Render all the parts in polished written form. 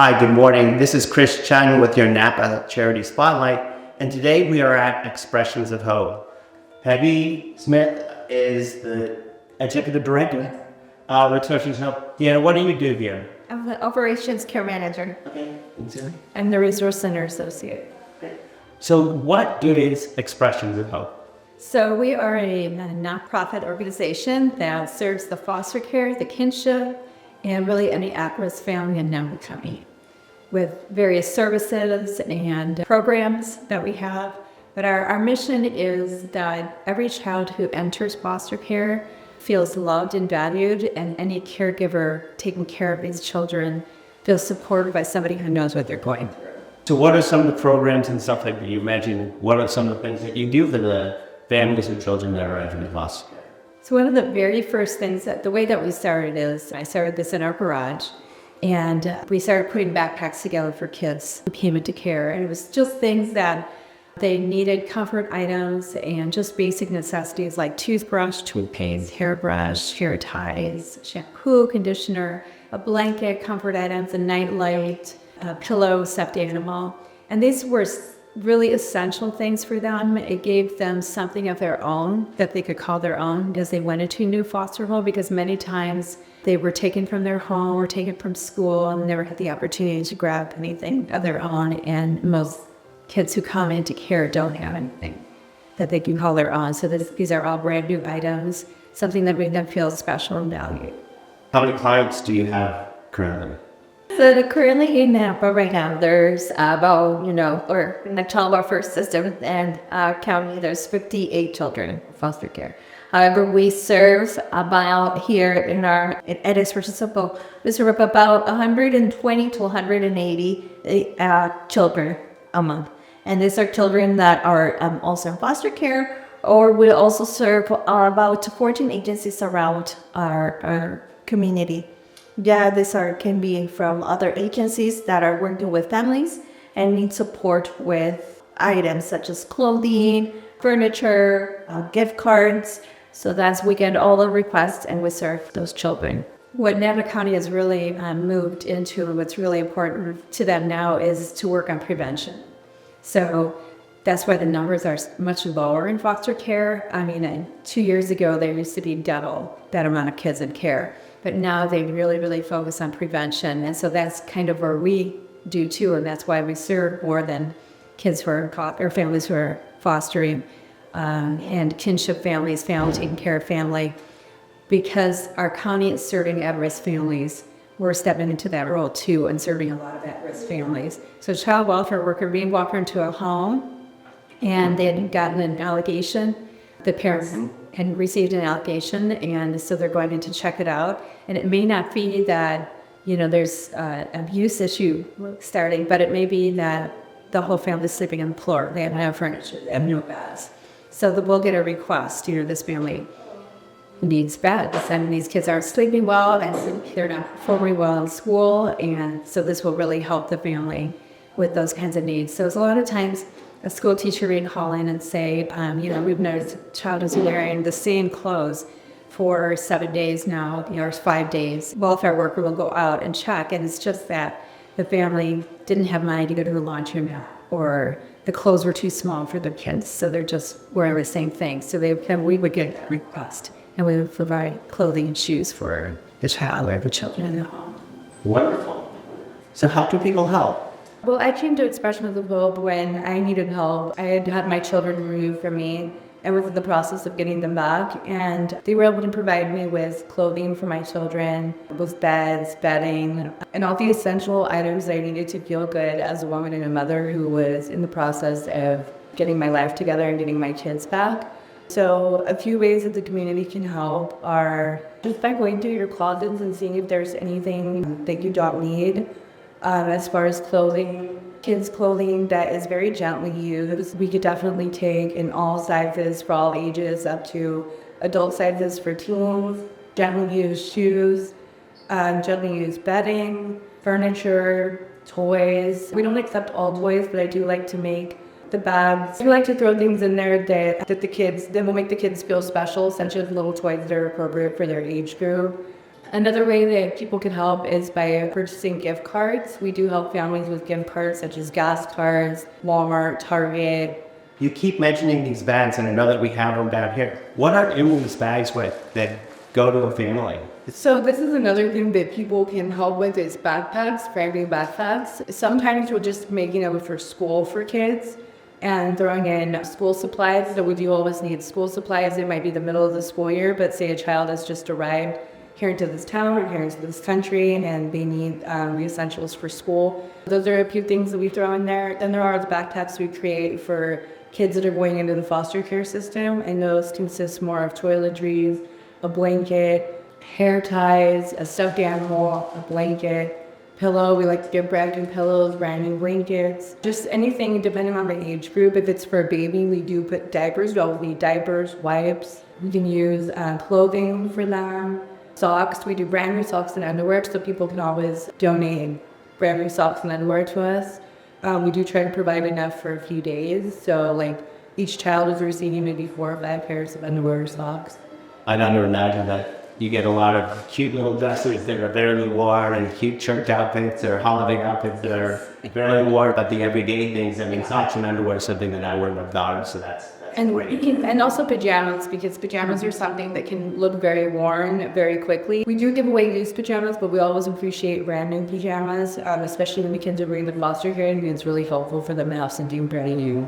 Hi, good morning. This is Chris Chung with your Napa Charity Spotlight, and today we are at Expressions of Hope. Peggy Smith is the Executive Director of Expressions of Hope. Yeah, what do you do here? I'm the Operations Care Manager. Okay. I'm the Resource Center Associate. So what is Expressions of Hope? So we are a nonprofit organization that serves the foster care, the kinship, and really any at-risk family in Napa County with various services and programs that we have. But our mission is that every child who enters foster care feels loved and valued, and any caregiver taking care of these children feels supported by somebody who knows what they're going through. So what are some of the programs and stuff like that you imagine? What are some of the things that you do for the families and children that are entering foster care? So one of the very first things the way that we started is, I started this in our garage, and we started putting backpacks together for kids who came into care. And it was just things that they needed, comfort items and just basic necessities like toothbrush, toothpaste, hairbrush, hair ties, shampoo, conditioner, a blanket, comfort items, a nightlight, a pillow, stuffed animal. And these were really essential things for them. It gave them something of their own that they could call their own as they went into a new foster home, because many times they were taken from their home or taken from school and never had the opportunity to grab anything of their own. And most kids who come into care don't have anything that they can call their own. So these are all brand new items, something that made them feel special and valued. How many clients do you have currently? So currently in Napa right now, there's about, or in the child first system and county, there's 58 children in foster care. However, we serve about here at Expressions of Hope, we serve about 120 to 180 children a month. And these are children that are also in foster care, or we also serve about 14 agencies around our community. Yeah, these can be from other agencies that are working with families and need support with items such as clothing, furniture, gift cards. So we get all the requests and we serve those children. What Napa County has really moved into, and what's really important to them now, is to work on prevention. So that's why the numbers are much lower in foster care. I mean, 2 years ago, there used to be double that amount of kids in care. But now they really, really focus on prevention. And so that's kind of where we do too. And that's why we serve more than kids who are, or families who are fostering, and kinship families, family taking care of family. Because our county is serving at-risk families, we're stepping into that role too and serving a lot of at-risk families. So child welfare worker, we walk into a home and they had gotten an allegation. The parents had received an allegation, and so they're going in to check it out. And it may not be that, there's an abuse issue starting, but it may be that the whole family's sleeping on the floor. They have no furniture, they have no beds. So we'll get a request, this family needs beds, and these kids aren't sleeping well, and they're not performing well in school, and so this will really help the family with those kinds of needs. So it's a lot of times a school teacher may call in and say, we've noticed a child is wearing the same clothes for 7 days now, or 5 days. Welfare worker will go out and check, and it's just that the family didn't have money to go to the laundromat, or the clothes were too small for the kids, so they're just wearing the same thing. So we would get a request, and we would provide clothing and shoes for the child or the children in the home. Wonderful. So how do people help? Well, I came to Expressions of Hope when I needed help. I had had my children removed from me and was in the process of getting them back. And they were able to provide me with clothing for my children, with beds, bedding, and all the essential items I needed to feel good as a woman and a mother who was in the process of getting my life together and getting my kids back. So a few ways that the community can help are just by going through your closets and seeing if there's anything that you don't need. As far as clothing, kids' clothing that is very gently used, we could definitely take in all sizes for all ages up to adult sizes for teens, gently used shoes, gently used bedding, furniture, toys. We don't accept all toys, but I do like to make the bags. We like to throw things in there that will make the kids feel special, such as little toys that are appropriate for their age group. Another way that people can help is by purchasing gift cards. We do help families with gift cards such as gas cards, Walmart, Target. You keep mentioning these bags, and I know that we have them down here. What are in these bags with that go to a family? So this is another thing that people can help with is backpacks, family backpacks. Sometimes we're just making them for school for kids and throwing in school supplies. So we do always need school supplies. It might be the middle of the school year, but say a child has just arrived here into this town or here into this country and they need the essentials for school. Those are a few things that we throw in there. Then there are the backpacks we create for kids that are going into the foster care system, and those consist more of toiletries, a blanket, hair ties, a stuffed animal, a blanket, pillow. We like to give brand new pillows, brand new blankets, just anything depending on the age group. If it's for a baby, we do put diapers. We always need diapers, wipes. We can use clothing for them. Socks, we do brand new socks and underwear, so people can always donate brand new socks and underwear to us. We do try to provide enough for a few days, so like each child is receiving maybe 4 or 5 pairs of underwear or socks. I'd under imagine that you get a lot of cute little dusters that are barely worn and cute church outfits or holiday outfits that are barely worn, but the everyday things. I mean, socks and underwear is something that I wear with my daughter, so that's great. And also pajamas, because pajamas are something that can look very worn very quickly. We do give away used pajamas, but we always appreciate brand new pajamas, especially when the kids are bringing the foster care, and it's really helpful for them to have something brand new.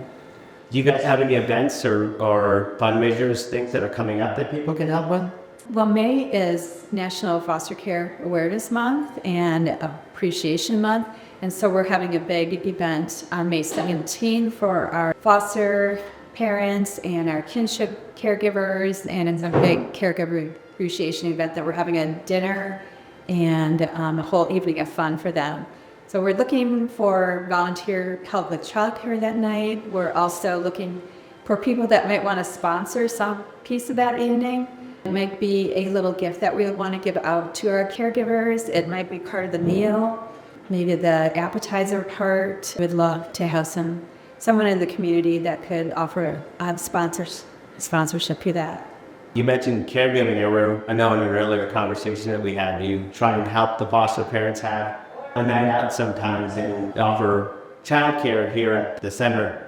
Do you guys have any events or fundraisers, things that are coming up that people can help with? Well, May is National Foster Care Awareness Month and Appreciation Month. And so we're having a big event on May 17th for our foster parents and our kinship caregivers. And it's a big caregiver appreciation event that we're having a dinner and a whole evening of fun for them. So we're looking for volunteer help with childcare that night. We're also looking for people that might want to sponsor some piece of that evening. It might be a little gift that we would want to give out to our caregivers. It might be part of the meal, maybe the appetizer part. We'd love to have someone in the community that could offer sponsorship to that. You mentioned caregiving. I know in an earlier conversation that we had, you try and help the foster parents have a night out sometimes and offer childcare here at the center.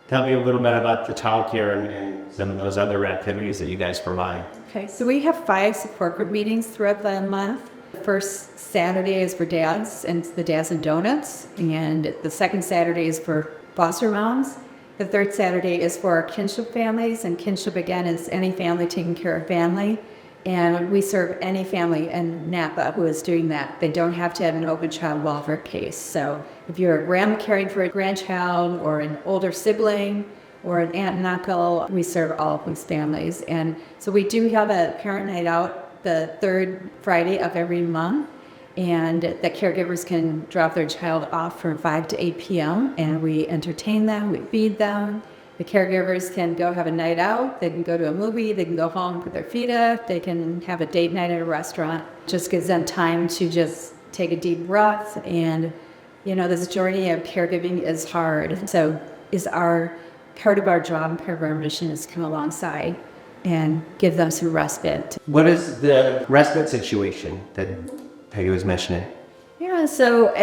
Tell me a little bit about the childcare and some of those other activities that you guys provide. Okay, so we have 5 support group meetings throughout the month. The first Saturday is for dads, and it's the Dads and Donuts. And the second Saturday is for foster moms. The third Saturday is for our kinship families, and kinship again is any family taking care of family. And we serve any family in Napa who is doing that. They don't have to have an open child welfare case. So if you're a grandma caring for a grandchild or an older sibling or an aunt and uncle, we serve all of these families. And so we do have a parent night out the third Friday of every month. And the caregivers can drop their child off from 5 to 8 p.m. and we entertain them, we feed them. The caregivers can go have a night out, they can go to a movie, they can go home, put their feet up, they can have a date night at a restaurant. Just gives them time to just take a deep breath. And, you know, this journey of caregiving is hard. So is part of our job, part of our mission is to come alongside and give them some respite. What is the respite situation that Peggy was mentioning? Yeah, so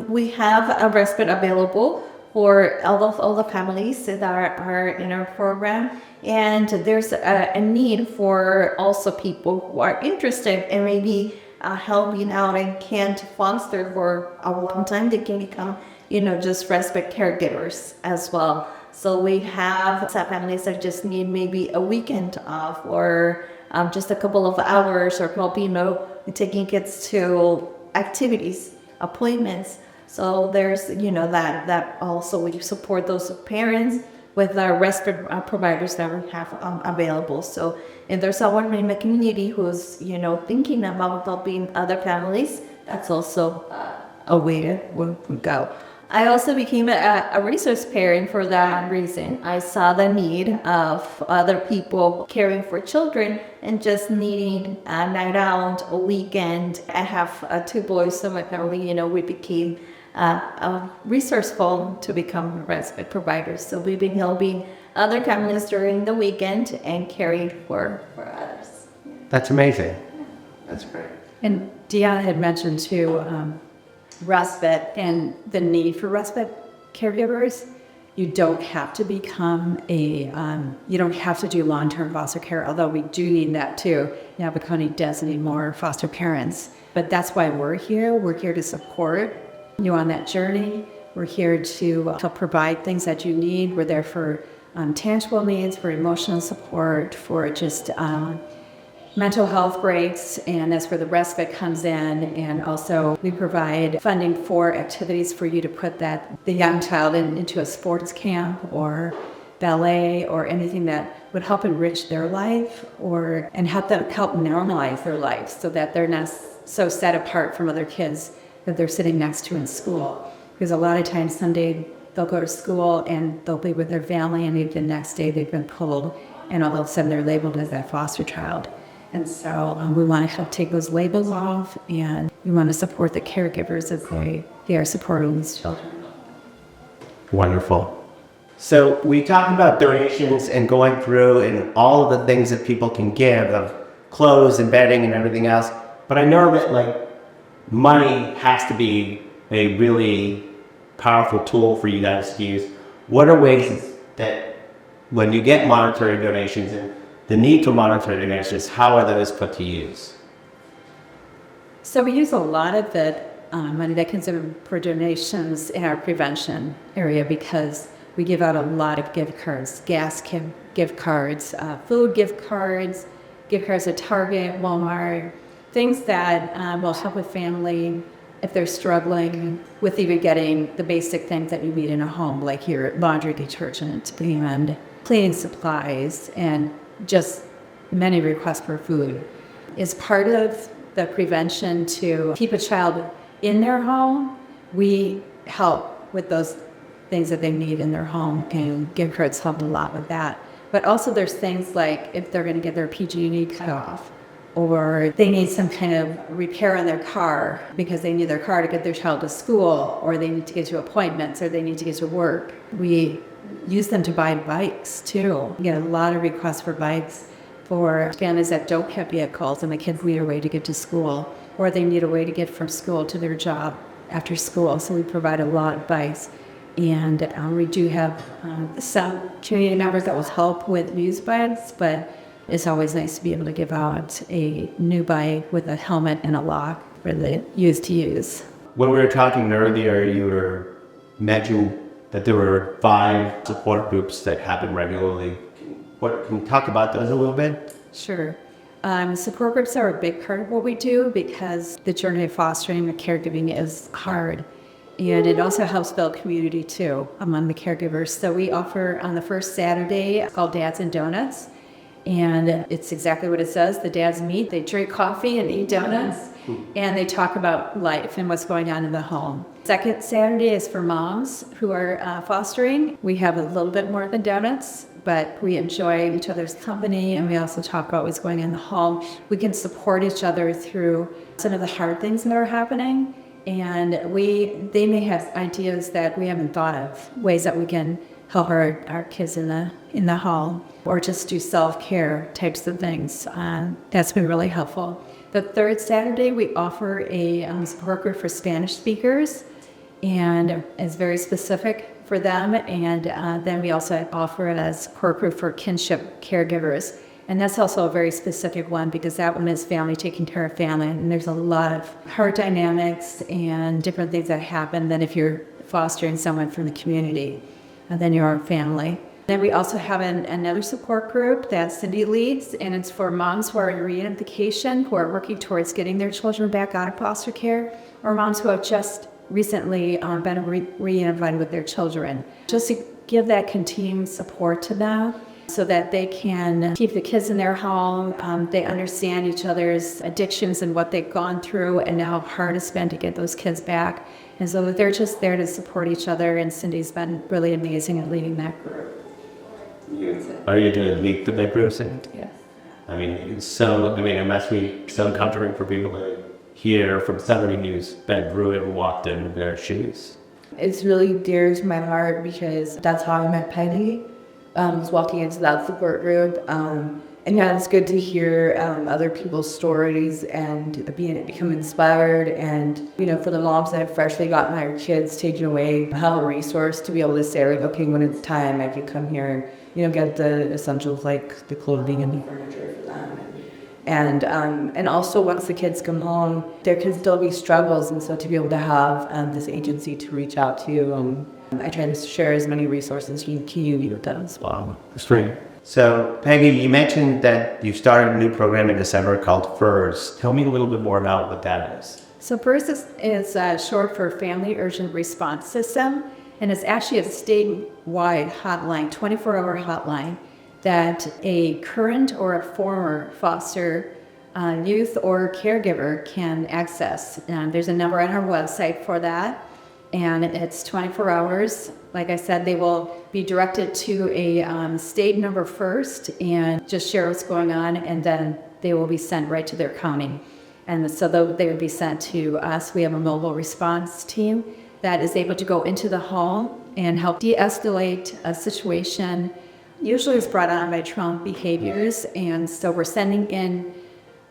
we have a respite available for all the families that are in our program. And there's a need for also people who are interested in maybe helping out and can't foster for a long time. They can become, just respite caregivers as well. So we have some families that just need maybe a weekend off or just a couple of hours or helping, taking kids to activities, appointments. So there's, that also we support those parents with our respite providers that we have available. So if there's someone in the community who's, thinking about helping other families, that's also a way to go. I also became a resource parent for that reason. I saw the need of other people caring for children and just needing a night out, a weekend. I have 2 boys, so my family, we became resourceful to become respite providers. So we've been helping other families during the weekend and caring for others. That's amazing. That's great. And Deanna had mentioned too, respite and the need for respite caregivers. You don't have to become you don't have to do long-term foster care, although we do need that too. Napa County does need more foster parents. But that's why we're here. We're here to support you on that journey. We're here to help provide things that you need. We're there for tangible needs, for emotional support, for just mental health breaks, and that's where the respite comes in. And also we provide funding for activities for you to put the young child into a sports camp or ballet or anything that would help enrich their life and help normalize their life so that they're not so set apart from other kids that they're sitting next to in school. Because a lot of times someday they'll go to school and they'll be with their family, and the next day they've been pulled, and all of a sudden they're labeled as that foster child. And so we want to help take those labels off, and we want to support the caregivers as they are supporting these children. Wonderful. So we talked about donations and going through and all of the things that people can give of clothes and bedding and everything else. But I know that money has to be a really powerful tool for you guys to use. What are ways that when you get monetary donations and the need for monetary donations, how are those put to use? So we use a lot of the money that comes in for donations in our prevention area because we give out a lot of gift cards, gas gift cards, food gift cards at Target, Walmart, things that will help a family if they're struggling with even getting the basic things that you need in a home, like your laundry detergent and cleaning supplies and just many requests for food. As part of the prevention to keep a child in their home, we help with those things that they need in their home, and gift cards help a lot with that. But also there's things like if they're going to get their PG&E cut off, or they need some kind of repair on their car because they need their car to get their child to school, or they need to get to appointments, or they need to get to work. We use them to buy bikes too. We get a lot of requests for bikes for families that don't have vehicles and the kids need a way to get to school, or they need a way to get from school to their job after school. So we provide a lot of bikes. And we do have some community members that will help with used bikes, but it's always nice to be able to give out a new bike with a helmet and a lock for the used to use. When we were talking earlier, you mentioned that there were 5 support groups that happen regularly. Can you talk about those a little bit? Sure. Support groups are a big part of what we do because the journey of fostering and caregiving is hard. And it also helps build community too among the caregivers. So we offer on the first Saturday, it's called Dads and Donuts. And it's exactly what it says. The dads meet, they drink coffee and eat donuts, and they talk about life and what's going on in the home. Second Saturday is for moms who are fostering. We have a little bit more than donuts, but we enjoy each other's company, and we also talk about what's going on in the home. We can support each other through some of the hard things that are happening, and they may have ideas that we haven't thought of, ways that we can help our kids in the home, or just do self-care types of things. That's been really helpful. The third Saturday, we offer a support group for Spanish speakers, and it's very specific for them. And then we also offer it as support group for kinship caregivers. And that's also a very specific one because that one is family taking care of family. And there's a lot of hard dynamics and different things that happen than if you're fostering someone from the community and then your family. Then we also have another support group that Cindy leads, and it's for moms who are in reunification, who are working towards getting their children back out of foster care, or moms who have just recently been reunified with their children. Just to give that continued support to them so that they can keep the kids in their home. They understand each other's addictions and what they've gone through and how hard it's been to get those kids back. And so they're just there to support each other, and Cindy's been really amazing at leading that group. Are you doing a week to make groups? Yes. It must be so comforting for people to hear from somebody who's been through it and walked in their shoes. It's really dear to my heart because that's how I met Peggy. Was walking into that support group, And yeah, it's good to hear other people's stories and become inspired. And, you know, for the moms that have freshly gotten their kids taken away, have a resource to be able to say, like, okay, when it's time, I can come here and, you know, get the essentials like the clothing and the furniture for them. And also once the kids come home, there can still be struggles. And so to be able to have this agency to reach out to, I try to share as many resources as you can with them as well. Wow, that's great. So, Peggy, you mentioned that you started a new program in December called FIRS. Tell me a little bit more about what that is. So FIRS is short for Family Urgent Response System, and it's actually a statewide hotline, 24-hour hotline, that a current or a former foster youth or caregiver can access. And there's a number on our website for that, and it's 24 hours. Like I said, they will be directed to a state number first and just share what's going on, and then they will be sent right to their county. And so they would be sent to us. We have a mobile response team that is able to go into the home and help de-escalate a situation. Usually it's brought on by trauma behaviors, and so we're sending in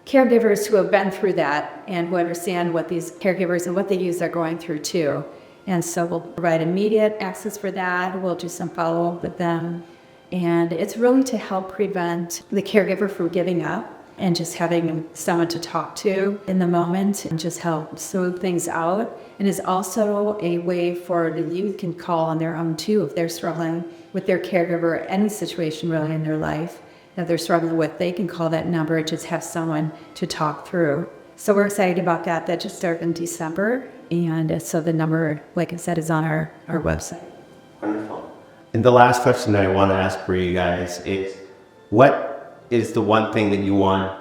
caregivers who have been through that and who understand what these caregivers and what they use are going through too. And so we'll provide immediate access for that. We'll do some follow-up with them. And it's really to help prevent the caregiver from giving up and just having someone to talk to in the moment and just help smooth things out. And it's also a way for the youth can call on their own too if they're struggling with their caregiver, any situation really in their life that they're struggling with. They can call that number and just have someone to talk through. So we're excited about that. That just started in December. And so the number, like I said, is on our website. Wonderful. And the last question that I want to ask for you guys is, what is the one thing that you want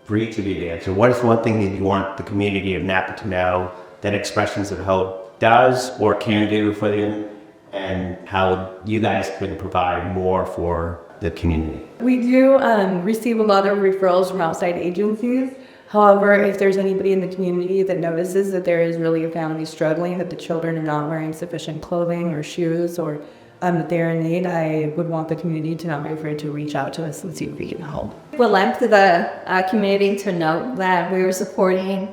for each of you to answer? What is one thing that you want the community of Napa to know that Expressions of Hope does or can do for them, and how you guys can provide more for the community? We do receive a lot of referrals from outside agencies. However, if there's anybody in the community that notices that there is really a family struggling, that the children are not wearing sufficient clothing or shoes, or that they're in need, I would want the community to not be afraid to reach out to us and see if we can help. We'd like the community to know that we're supporting,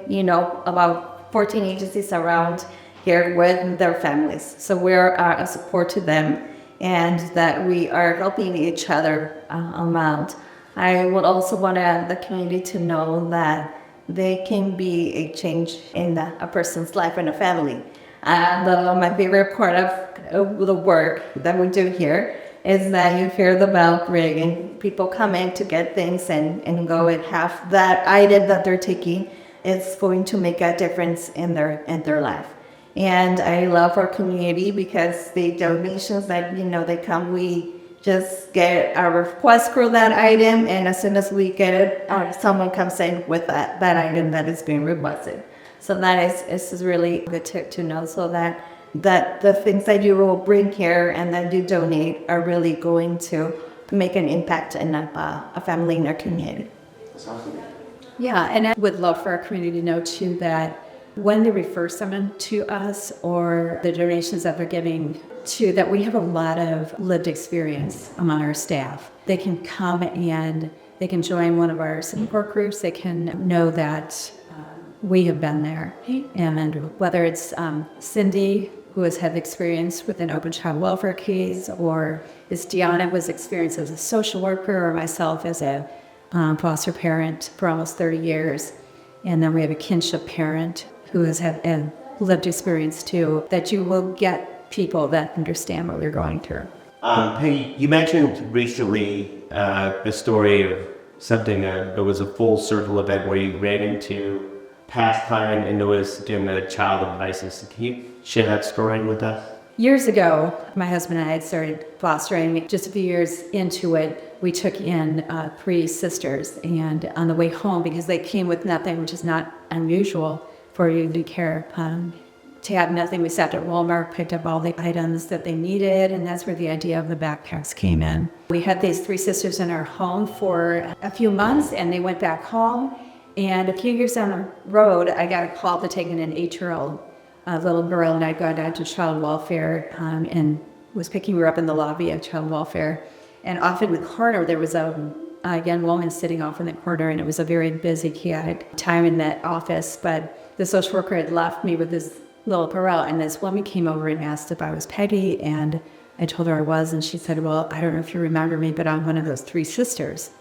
about 14 agencies around here with their families. So we're a support to them, and that we are helping each other around. I would also want the community to know that they can be a change in a person's life and a family. My favorite part of the work that we do here is that you hear the bell ring and people come in to get things and go and have that item that they're taking. It's going to make a difference in their life. And I love our community because the donations that, they come, we just get a request for that item, and as soon as we get it, someone comes in with that item that is being requested. So that is really good to know, so that the things that you will bring here and that you donate are really going to make an impact in a family in our community. That's awesome. Yeah, and I would love for our community to know too that when they refer someone to us or the donations that they're giving to, that we have a lot of lived experience among our staff. They can come and they can join one of our support groups. They can know that we have been there. And whether it's Cindy, who has had experience with an open child welfare case, or is Deanna was experienced as a social worker, or myself as a foster parent for almost 30 years. And then we have a kinship parent who has had a lived experience too, that you will get people that understand what you're going through. Peggy, you mentioned recently the story of something that was a full circle event where you ran into pastime and it was during a child of ISIS. Can you share that story with us? Years ago, my husband and I had started fostering. Just a few years into it, we took in 3 sisters, and on the way home, because they came with nothing, which is not unusual for you to care, to have nothing, we stopped at Walmart, picked up all the items that they needed, and that's where the idea of the backpacks came in. We had these 3 sisters in our home for a few months, and they went back home, and a few years down the road, I got a call to take in an 8-year-old little girl, and I'd gone down to child welfare and was picking her up in the lobby of child welfare. And off in the corner, there was a young woman sitting off in the corner, and it was a very busy, chaotic time in that office. But the social worker had left me with this little girl, and this woman came over and asked if I was Peggy, and I told her I was, and she said, well, I don't know if you remember me, but I'm one of those 3 sisters.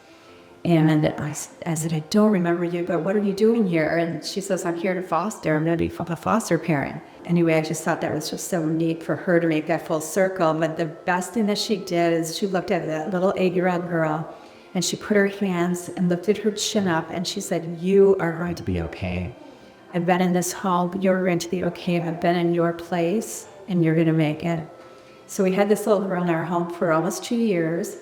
And I said, I don't remember you, but what are you doing here? And she says, I'm here to foster. I'm going to be a foster parent. Anyway, I just thought that was just so neat for her to make that full circle. But the best thing that she did is she looked at that little 8-year-old girl, and she put her hands and lifted her chin up, and she said, you are going to be okay. I've been in this home. You're going to be okay. I've been in your place, and you're going to make it. So we had this little girl in our home for almost 2 years,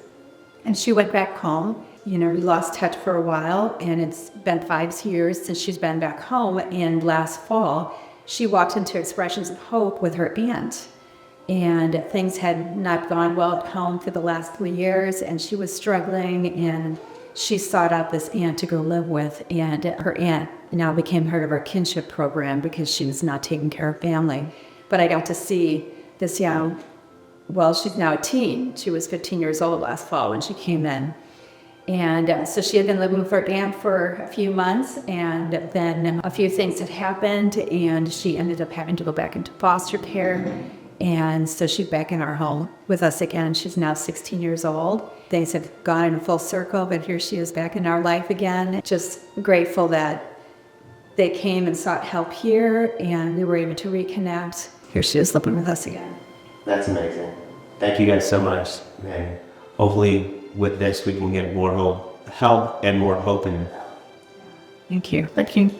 and she went back home. You know, we lost touch for a while, and it's been 5 years since she's been back home. And last fall, she walked into Expressions of Hope with her aunt. And things had not gone well at home for the last 3 years, and she was struggling, and she sought out this aunt to go live with. And her aunt now became part of our kinship program because she was not taking care of family. But I got to see this young, well, she's now a teen. She was 15 years old last fall when she came in. And so she had been living with her aunt for a few months, and then a few things had happened, and she ended up having to go back into foster care. And so she's back in our home with us again. She's now 16 years old. Things have gone in full circle, but here she is back in our life again. Just grateful that they came and sought help here, and they were able to reconnect. Here she is living with us again. That's amazing. Thank you guys so much. And hopefully with this we can get more help and more hope in. Thank you. Thank you.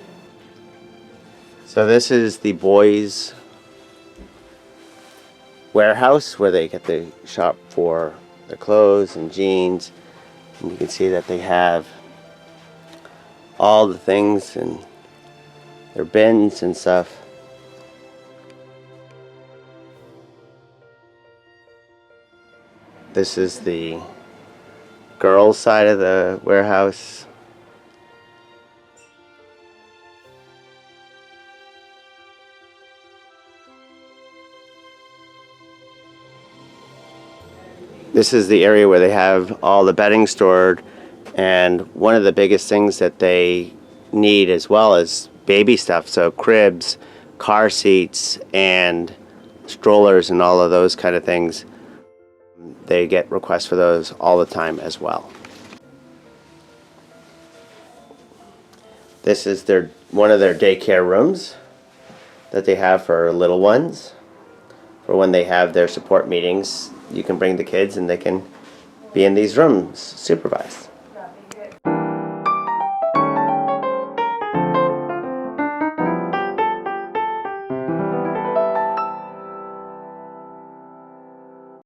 So this is the boys' warehouse where they get to shop for their clothes and jeans. And you can see that they have all the things in their bins and stuff. This is the girls' side of the warehouse. This is the area where they have all the bedding stored, and one of the biggest things that they need as well is baby stuff, so cribs, car seats, and strollers and all of those kind of things. They get requests for those all the time as well. This is one of their daycare rooms that they have for little ones. For when they have their support meetings, you can bring the kids and they can be in these rooms supervised.